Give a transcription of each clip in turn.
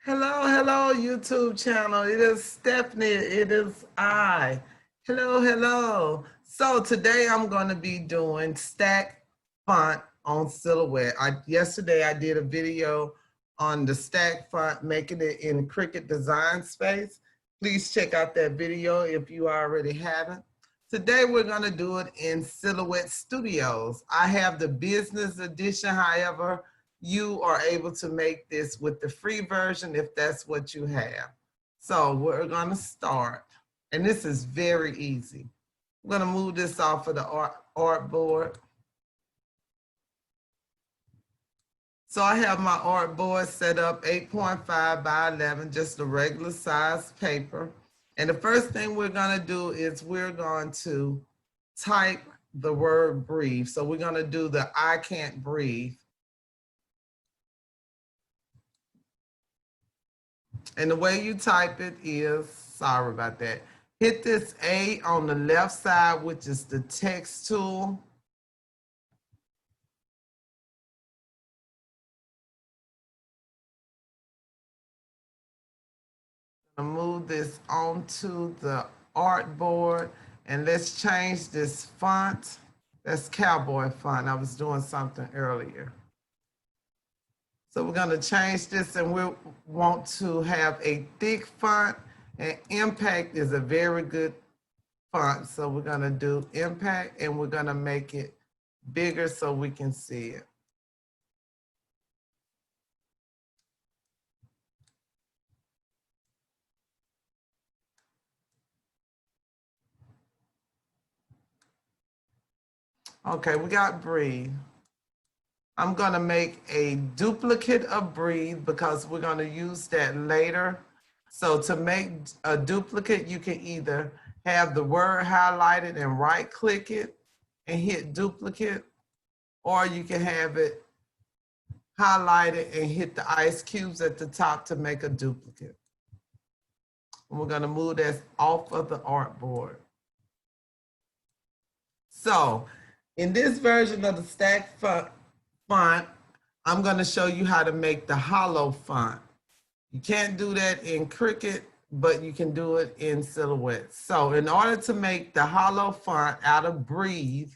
Hello, hello, YouTube channel. It is Stephanie. It is I. Hello, hello. So today I'm going to be doing stack font on Silhouette. Yesterday I did a video on the stack font, making it in Cricut Design Space. Please check out that video if you already haven't. Today we're going to do it in Silhouette Studios. I have the business edition, however, you are able to make this with the free version if that's what you have. So we're going to start, and this is very easy. I'm going to move this off of the artboard. So I have my artboard set up 8.5 by 11, just a regular size paper. And the first thing we're going to do is we're going to type the word breathe. So we're going to do the I can't breathe. And the way you type it is, sorry about that, hit this A on the left side, which is the text tool. I'm gonna move this onto the artboard, and let's change this font. That's cowboy font. I was doing something earlier. So we're going to change this, and we want to have a thick font, and Impact is a very good font. So we're going to do Impact, and we're going to make it bigger so we can see it. Okay, we got breathe. I'm going to make a duplicate of breathe because we're going to use that later. So to make a duplicate, you can either have the word highlighted and right click it and hit duplicate, or you can have it highlighted and hit the ice cubes at the top to make a duplicate. And we're going to move that off of the artboard. So in this version of the stack font, I'm going to show you how to make the hollow font. You can't do that in Cricut, but you can do it in Silhouette. So in order to make the hollow font out of breathe,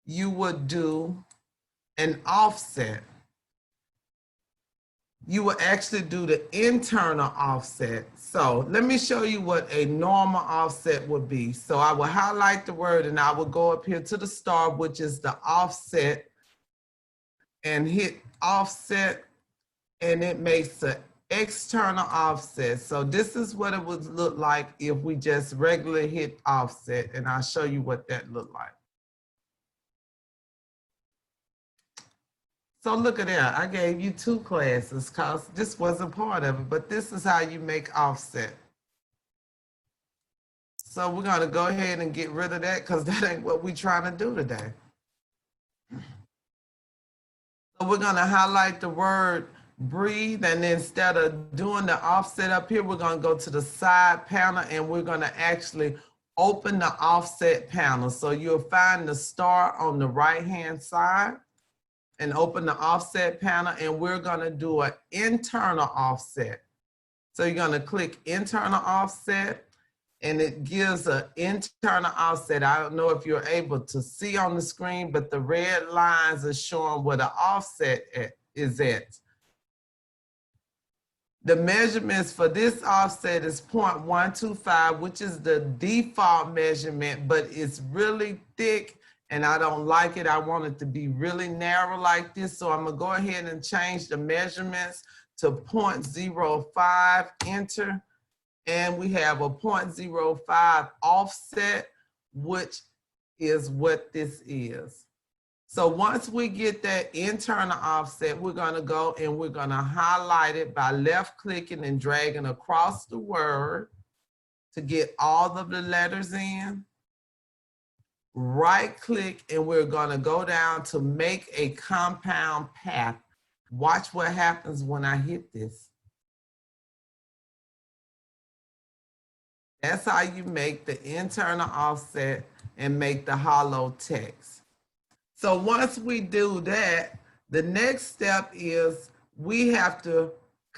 you would do an offset. You will actually do the internal offset. So let me show you what a normal offset would be. So I will highlight the word, and I will go up here to the star, which is the offset, and hit offset, and it makes an external offset. So this is what it would look like if we just regularly hit offset, and I'll show you what that looked like. So look at that, I gave you 2 classes because this wasn't part of it, but this is how you make offset. So we're gonna go ahead and get rid of that because that ain't what we're trying to do today. So we're gonna highlight the word breathe, and instead of doing the offset up here, we're gonna go to the side panel, and we're gonna actually open the offset panel. So you'll find the star on the right-hand side and open the offset panel, and we're gonna do an internal offset. So you're gonna click internal offset, and it gives an internal offset. I don't know if you're able to see on the screen, but the red lines are showing where the offset is at. The measurements for this offset is 0.125, which is the default measurement, but it's really thick and I don't like it. I want it to be really narrow like this. So I'm gonna go ahead and change the measurements to 0.05, enter. And we have a 0.05 offset, which is what this is. So once we get that internal offset, we're gonna go and we're gonna highlight it by left clicking and dragging across the word to get all of the letters in. Right click, and we're gonna go down to make a compound path. Watch what happens when I hit this. That's how you make the internal offset and make the hollow text. So once we do that, the next step is we have to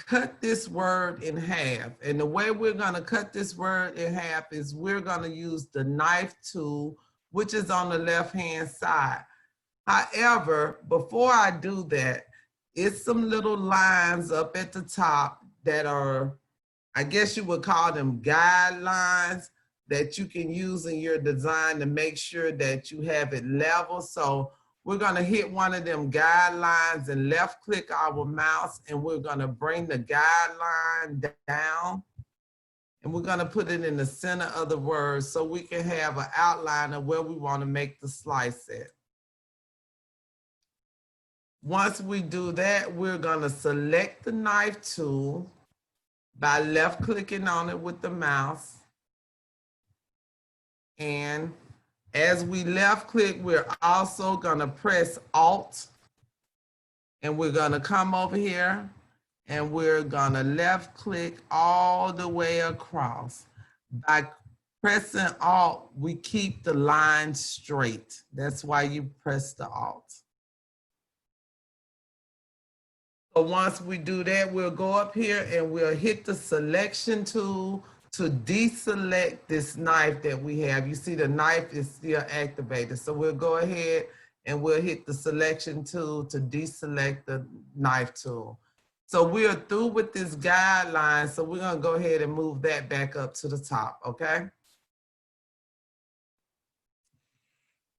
cut this word in half. And the way we're gonna cut this word in half is we're gonna use the knife tool, which is on the left-hand side. However, before I do that, it's some little lines up at the top that are, I guess you would call them guidelines that you can use in your design to make sure that you have it level. So we're gonna hit one of them guidelines and left click our mouse, and we're gonna bring the guideline down, and we're gonna put it in the center of the word so we can have an outline of where we wanna make the slice at. Once we do that, we're gonna select the knife tool by left clicking on it with the mouse. And as we left click, we're also gonna press Alt, and we're gonna come over here and we're gonna left click all the way across. By pressing Alt, we keep the line straight. That's why you press the Alt. So once we do that, we'll go up here and we'll hit the selection tool to deselect this knife that we have. You see the knife is still activated. So we'll go ahead and we'll hit the selection tool to deselect the knife tool. So we are through with this guideline. So we're gonna go ahead and move that back up to the top, okay?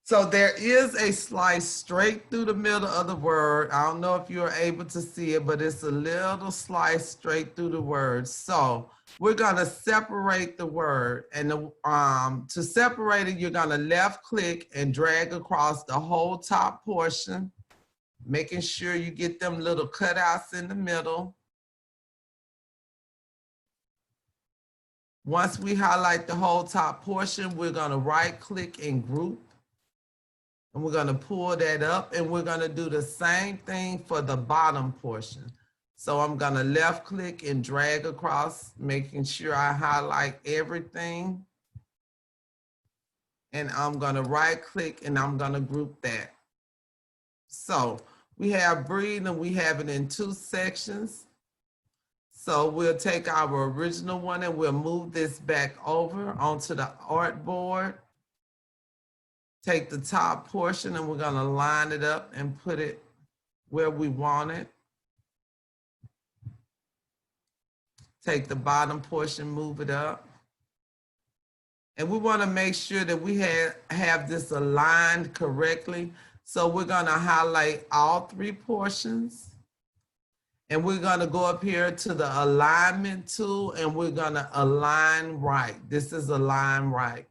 So there is a slice straight through the middle of the word. I don't know if you're able to see it, but it's a little slice straight through the word. So we're gonna separate the word, and to separate it, you're gonna left click and drag across the whole top portion, making sure you get them little cutouts in the middle. Once we highlight the whole top portion, we're gonna right click and group. And we're gonna pull that up, and we're gonna do the same thing for the bottom portion. So I'm gonna left click and drag across, making sure I highlight everything. And I'm gonna right click and I'm gonna group that. So we have breathe, and we have it in 2 sections. So we'll take our original one and we'll move this back over onto the artboard. Take the top portion and we're gonna line it up and put it where we want it. Take the bottom portion, move it up. And we wanna make sure that we have this aligned correctly. So we're gonna highlight all 3 portions. And we're gonna go up here to the alignment tool and we're gonna align right. This is align right.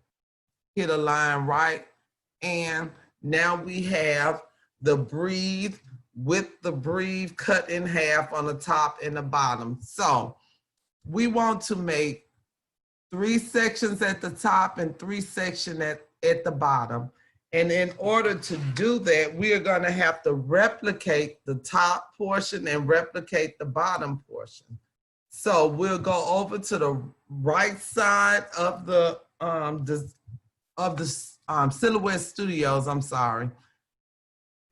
Hit align right. And now we have the breathe with the breathe cut in half on the top and the bottom. So we want to make 3 sections at the top and 3 sections at the bottom. And in order to do that, we are gonna have to replicate the top portion and replicate the bottom portion. So we'll go over to the right side of the Silhouette Studios, I'm sorry.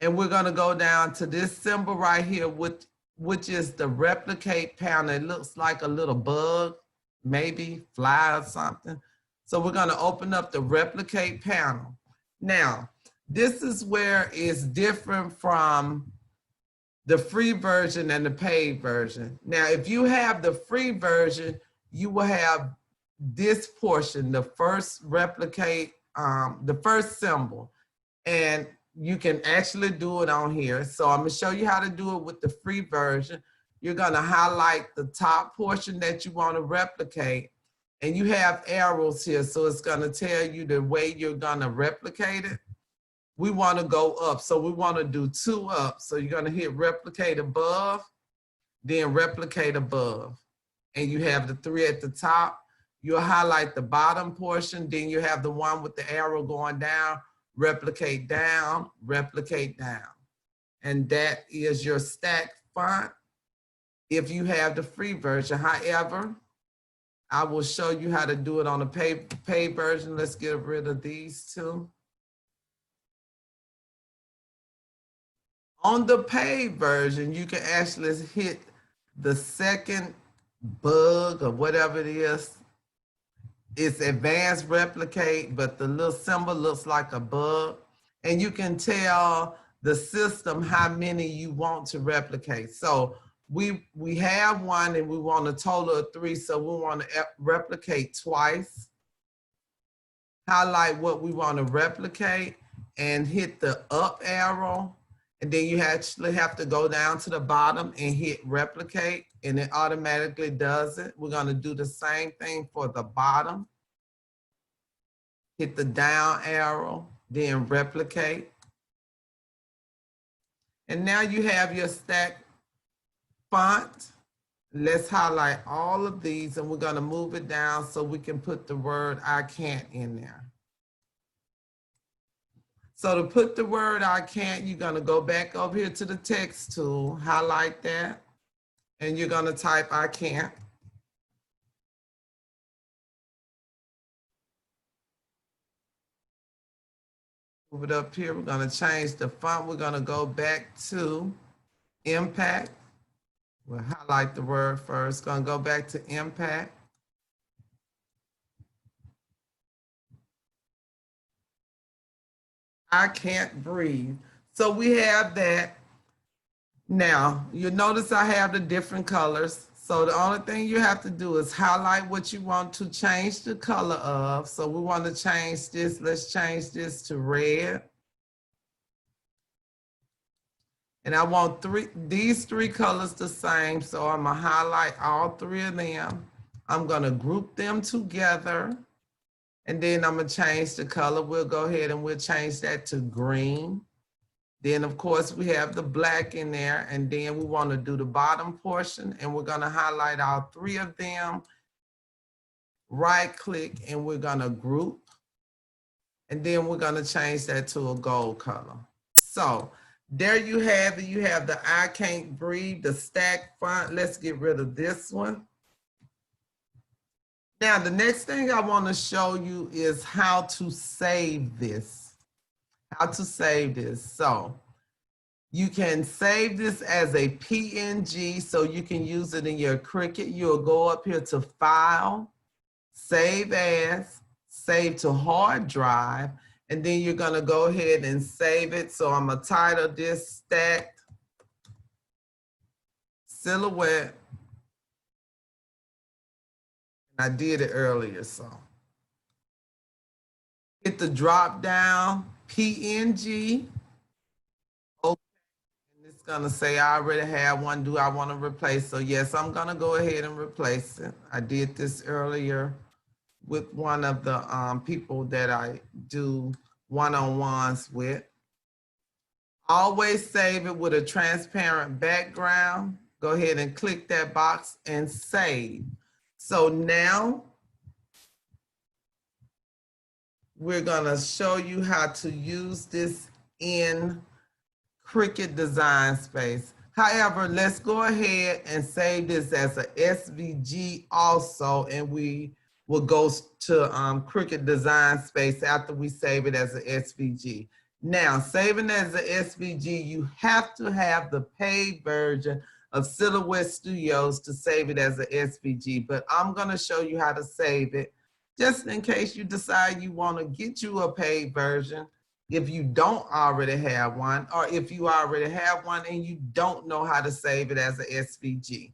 And we're gonna go down to this symbol right here, which is the replicate panel. It looks like a little bug, maybe fly or something. So we're gonna open up the replicate panel. Now, this is where it's different from the free version and the paid version. Now, if you have the free version, you will have this portion, the first replicate, the first symbol, and you can actually do it on here. So I'm gonna show you how to do it with the free version. You're gonna highlight the top portion that you wanna replicate, and you have arrows here. So it's gonna tell you the way you're gonna replicate it. We wanna go up, so we wanna do 2 up. So you're gonna hit replicate above, then replicate above. And you have the 3 at the top. You'll highlight the bottom portion, then you have the one with the arrow going down, replicate down, replicate down. And that is your stack font if you have the free version. However, I will show you how to do it on the paid version. Let's get rid of these 2. On the paid version, you can actually hit the second bug or whatever it is, it's advanced replicate, but the little symbol looks like a bug. And you can tell the system how many you want to replicate. So we have one and we want a total of 3. So we want to replicate twice. Highlight what we want to replicate and hit the up arrow. And then you actually have to go down to the bottom and hit replicate, and it automatically does it. We're going to do the same thing for the bottom. Hit the down arrow, then replicate. And now you have your stack font. Let's highlight all of these, and we're going to move it down so we can put the word I can't in there. So to put the word I can't, you're going to go back over here to the text tool, highlight that, and you're going to type I can't. Move it up here. We're going to change the font. We're going to go back to impact. We'll highlight the word first. Going to go back to impact. I can't breathe. So we have that. Now, you'll notice I have the different colors. So the only thing you have to do is highlight what you want to change the color of. So we want to change this. Let's change this to red. And I want these 3 colors the same. So I'm going to highlight all 3 of them. I'm going to group them together. And then I'm going to change the color. We'll go ahead and we'll change that to green. Then, of course, we have the black in there. And then we want to do the bottom portion. And we're going to highlight all 3 of them. Right click and we're going to group. And then we're going to change that to a gold color. So there you have it. You have the I can't breathe, the stack font. Let's get rid of this one. Now, the next thing I want to show you is how to save this. How to save this. So you can save this as a PNG, so you can use it in your Cricut. You'll go up here to File, Save As, Save to Hard Drive, and then you're going to go ahead and save it. So I'm going to title this Stacked Silhouette. I did it earlier, so. Hit the drop down, PNG. Okay, and it's gonna say I already have one. Do I want to replace? So yes, I'm gonna go ahead and replace it. I did this earlier with one of the people that I do one-on-ones with. Always save it with a transparent background. Go ahead and click that box and save. So now we're gonna show you how to use this in Cricut Design Space. However, let's go ahead and save this as a SVG also, and we will go to Cricut Design Space after we save it as a SVG. Now, saving as a SVG, you have to have the paid version of Silhouette Studios to save it as a SVG, but I'm gonna show you how to save it just in case you decide you wanna get you a paid version if you don't already have one, or if you already have one and you don't know how to save it as a SVG.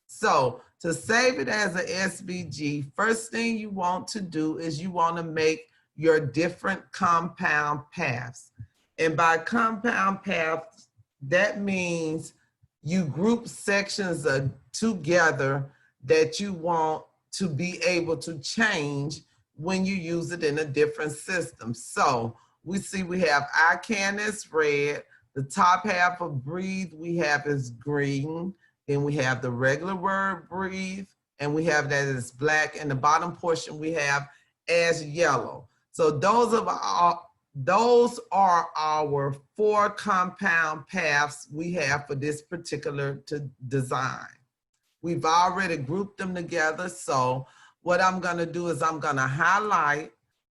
So to save it as a SVG, first thing you want to do is you wanna make your different compound paths. And by compound paths, that means you group sections together that you want to be able to change when you use it in a different system. So we see we have I can is red, the top half of breathe we have is green, then we have the regular word breathe, and we have that as black, and the bottom portion we have as yellow. So those are our 4 compound paths we have for this particular design. We've already grouped them together. So what I'm gonna do is I'm gonna highlight,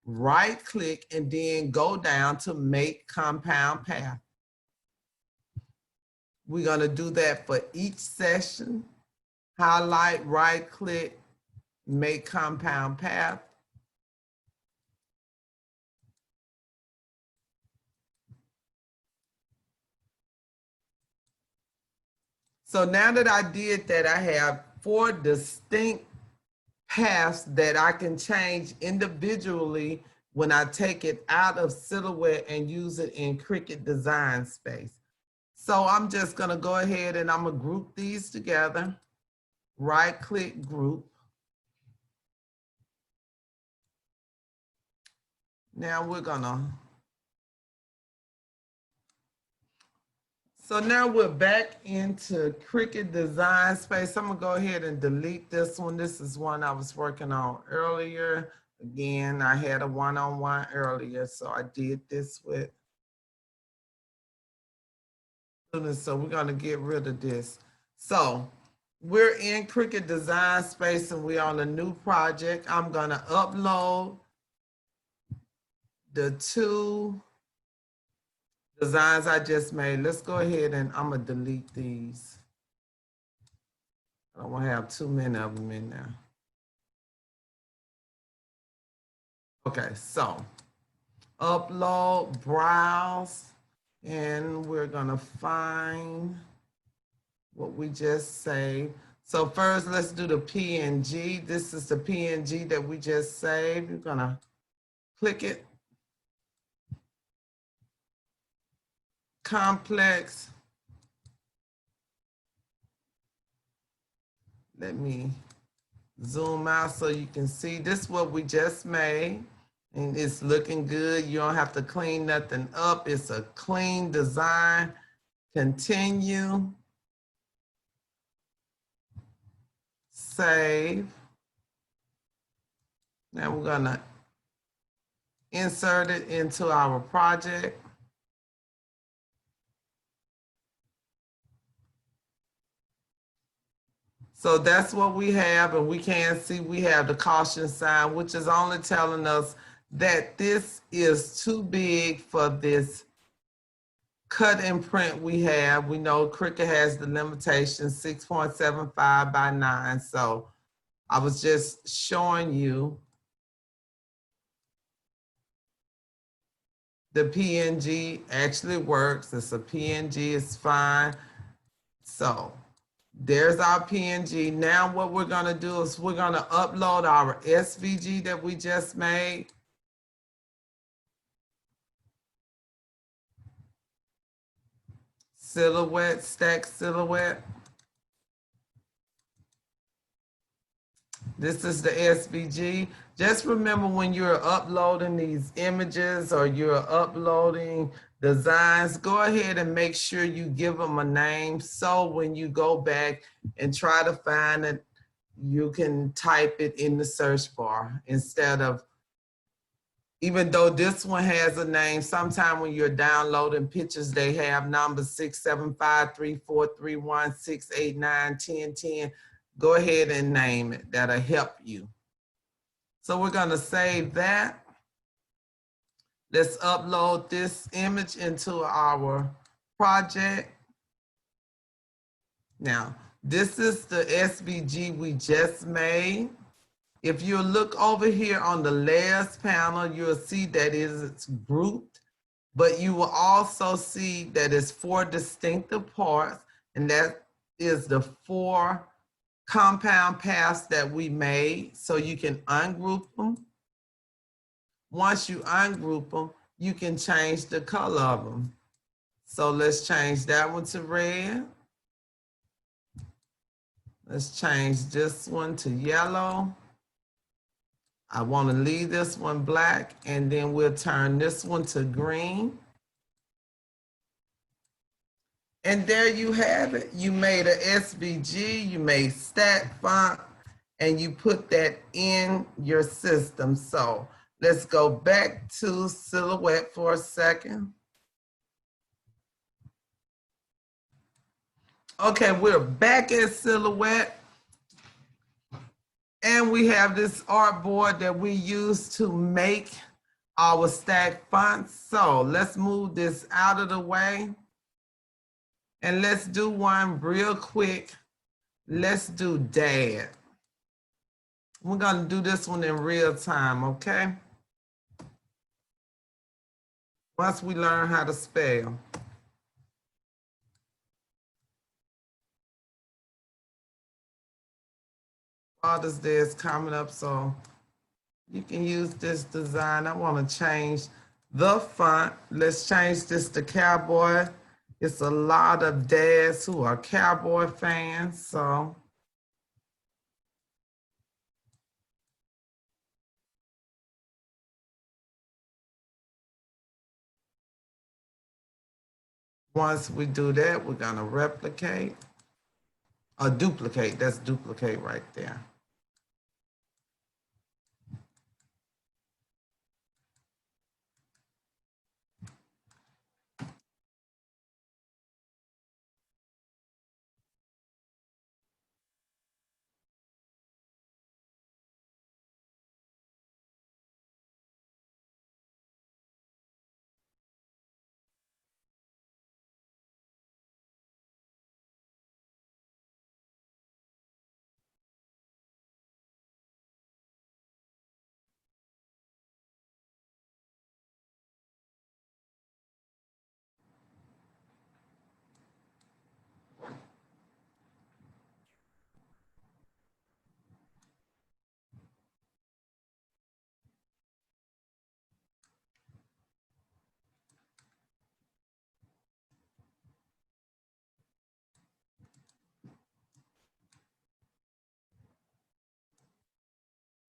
right click, and then go down to make compound path. We're gonna do that for each session. highlight, right click, make compound path. So now that I did that, I have 4 distinct paths that I can change individually when I take it out of Silhouette and use it in Cricut Design Space. So I'm just gonna go ahead and I'm gonna group these together. Right click group. Now we're gonna, so now we're back into Cricut Design Space. I'm gonna go ahead and delete this one. This is one I was working on earlier. Again, I had a one-on-one earlier, so I did this with students. So we're gonna get rid of this. So we're in Cricut Design Space and we're on a new project. I'm gonna upload the 2 designs I just made. Let's go ahead and I'm gonna delete these. I don't want to have too many of them in there. Okay, so upload, browse, and we're gonna find what we just saved. So first, let's do the PNG. This is the PNG that we just saved. You're gonna click it. Complex. Let me zoom out so you can see. This is what we just made, and it's looking good. You don't have to clean nothing up. It's a clean design. Continue. Save. Now we're gonna insert it into our project. So that's what we have, and we can see we have the caution sign, which is only telling us that this is too big for this cut and print we have. We know Cricut has the limitation 6.75 by 9. So I was just showing you the PNG actually works. It's a PNG, it's fine. So there's our PNG. Now what we're gonna do is we're gonna upload our SVG that we just made. Silhouette, stack silhouette. This is the SVG. Just remember when you're uploading these images or you're uploading designs, go ahead and make sure you give them a name. So when you go back and try to find it, you can type it in the search bar instead of, even though this one has a name, sometime when you're downloading pictures, they have numbers 675-3431-689-1010. Go ahead and name it. That'll help you. So we're gonna save that. Let's upload this image into our project. Now, this is the SVG we just made. If you look over here on the layers panel, you'll see that it's grouped, but you will also see that it's 4 distinctive parts, and that is the 4 compound paths that we made. So you can ungroup them. Once you ungroup them, you can change the color of them. So let's change that one to red. Let's change this one to yellow. I want to leave this one black, and then we'll turn this one to green. And there you have it. You made a SVG, you made stack font, and you put that in your system. So let's go back to Silhouette for a second. Okay, we're back at Silhouette. And we have this artboard that we use to make our stack fonts. So let's move this out of the way. And let's do one real quick Let's do dad. We're gonna do this one in real time, okay? Once we learn how to spell. Father's Day is coming up, so you can use this design. I want to change the font. Let's change this to Cowboy. It's a lot of dads who are Cowboy fans, so. Once we do that, we're gonna replicate or duplicate. That's duplicate right there.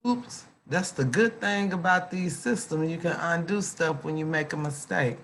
Oops, that's the good thing about these systems. You can undo stuff when you make a mistake.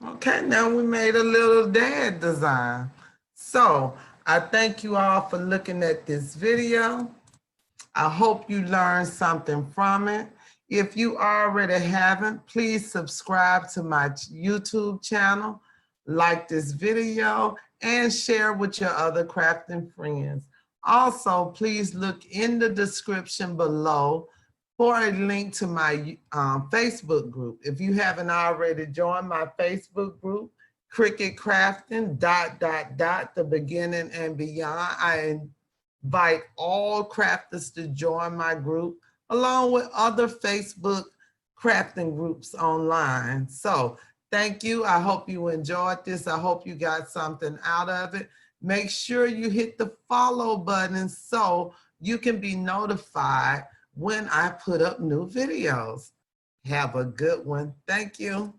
Okay, now we made a little dad design. So I thank you all for looking at this video. I hope you learned something from it. If you already haven't, please subscribe to my YouTube channel, like this video, and share with your other crafting friends. Also, please look in the description below for a link to my Facebook group. If you haven't already joined my Facebook group, Cricut Crafting, ... the beginning and beyond, I invite all crafters to join my group, along with other Facebook crafting groups online. So thank you. I hope you enjoyed this. I hope you got something out of it. Make sure you hit the follow button so you can be notified when I put up new videos. Have a good one. Thank you.